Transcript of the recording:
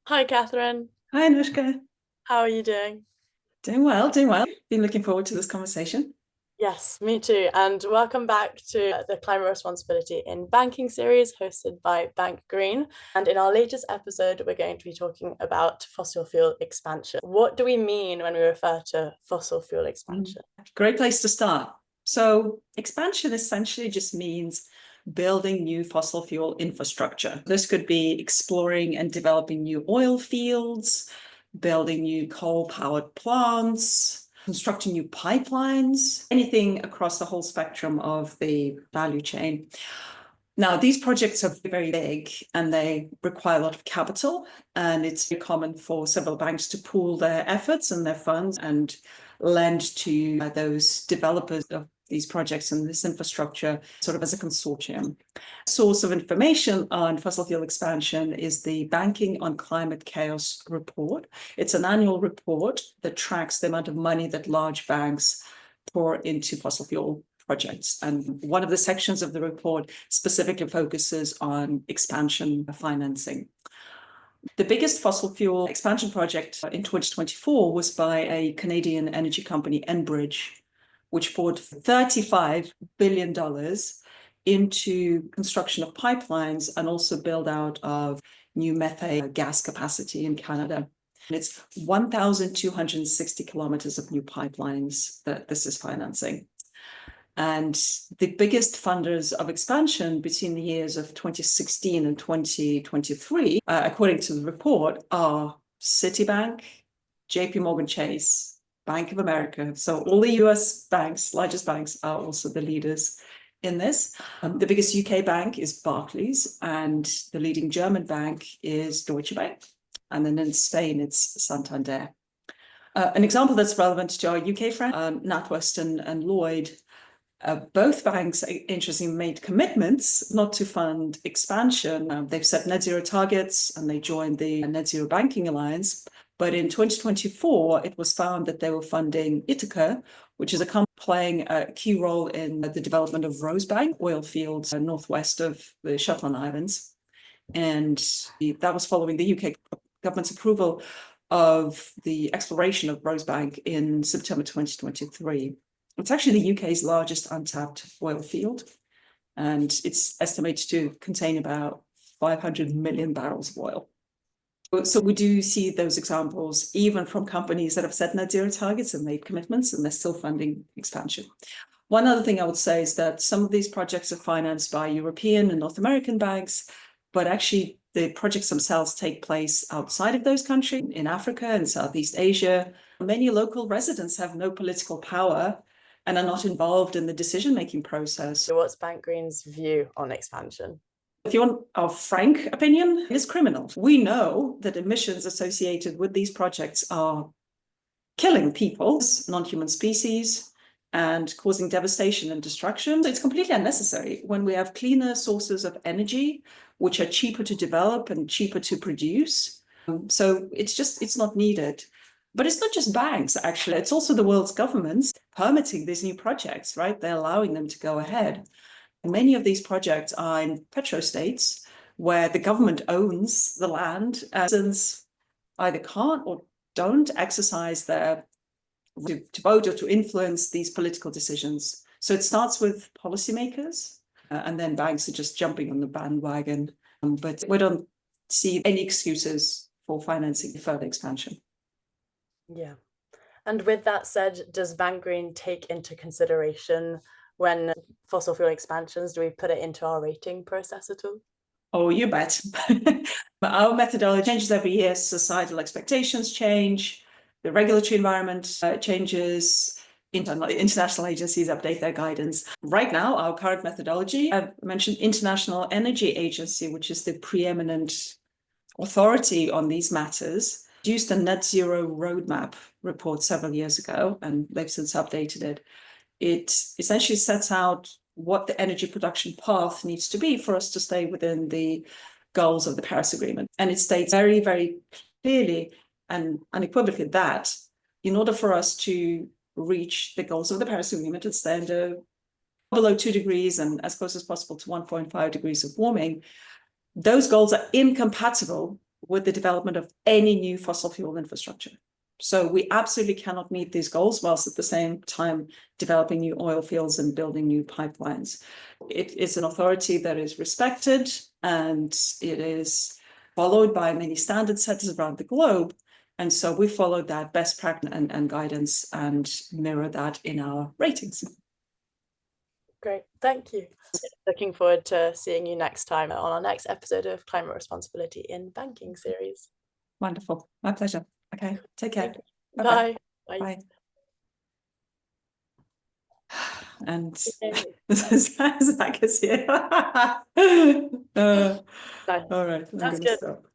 Hi, Catherine. Hi, Anushka. How are you doing? Doing well, doing well. Been looking forward to this conversation. Yes, me too. And welcome back to the Climate Responsibility in Banking series hosted by Bank Green. And in our latest episode, we're going to be talking about fossil fuel expansion. What do we mean when we refer to fossil fuel expansion? Great place to start. So, expansion essentially just means building new fossil fuel infrastructure. This could be exploring and developing new oil fields, building new coal-powered plants, constructing new pipelines, anything across the whole spectrum of the value chain. Now, these projects are very big and they require a lot of capital, and it's very common for several banks to pool their efforts and their funds and lend to those developers of these projects and this infrastructure sort of as a consortium. Source of information on fossil fuel expansion is the Banking on Climate Chaos report. It's an annual report that tracks the amount of money that large banks pour into fossil fuel projects. And one of the sections of the report specifically focuses on expansion financing. The biggest fossil fuel expansion project in 2024 was by a Canadian energy company, Enbridge, which poured $35 billion into construction of pipelines and also build out of new methane gas capacity in Canada. And it's 1,260 kilometers of new pipelines that this is financing. And the biggest funders of expansion between the years of 2016 and 2023, according to the report, are Citibank, JP Morgan Chase, Bank of America. So all the US banks, largest banks, are also the leaders in this. The biggest UK bank is Barclays, and the leading German bank is Deutsche Bank. And then in Spain, it's Santander. An example that's relevant to our UK friends, NatWest and Lloyd, both banks, interestingly, made commitments not to fund expansion. They've set net zero targets and they joined the Net Zero Banking Alliance. But in 2024, it was found that they were funding Ithaca, which is a company playing a key role in the development of Rosebank oil fields northwest of the Shetland Islands. And that was following the UK government's approval of the exploration of Rosebank in September 2023. It's actually the UK's largest untapped oil field, and it's estimated to contain about 500 million barrels of oil. So we do see those examples even from companies that have set net zero targets and made commitments, and they're still funding expansion. One other thing I would say is that some of these projects are financed by European and North American banks, but actually the projects themselves take place outside of those countries, in Africa and Southeast Asia. Many local residents have no political power and are not involved in the decision-making process. So what's Bank Green's view on expansion? If you want our frank opinion, it is criminal. We know that emissions associated with these projects are killing people, non-human species, and causing devastation and destruction. So it's completely unnecessary when we have cleaner sources of energy, which are cheaper to develop and cheaper to produce. So it's not needed. But it's not just banks, actually. It's also the world's governments permitting these new projects, right? They're allowing them to go ahead. And many of these projects are in petrostates where the government owns the land and either can't or don't exercise their to vote or to influence these political decisions. So it starts with policymakers, and then banks are just jumping on the bandwagon. But we don't see any excuses for financing further expansion. Yeah. And with that said, does Bank Green take into consideration when fossil fuel expansions, do we put it into our rating process at all? Oh, you bet. Our methodology changes every year. Societal expectations change, the regulatory environment changes, international agencies update their guidance. Right now, our current methodology, I've mentioned International Energy Agency, which is the preeminent authority on these matters, produced a net zero roadmap report several years ago, and they've since updated it. It essentially sets out what the energy production path needs to be for us to stay within the goals of the Paris Agreement. And it states very, very clearly and unequivocally that in order for us to reach the goals of the Paris Agreement and stay under below 2 degrees and as close as possible to 1.5 degrees of warming, those goals are incompatible with the development of any new fossil fuel infrastructure. So we absolutely cannot meet these goals whilst at the same time developing new oil fields and building new pipelines. It is an authority that is respected, and it is followed by many standard setters around the globe. And so we followed that best practice and guidance and mirror that in our ratings. Great, thank you. Looking forward to seeing you next time on our next episode of Climate Responsibility in Banking series. Wonderful, my pleasure. Okay, take care. Bye. Bye. Bye. And Zach is here. All right, I'm going to stop.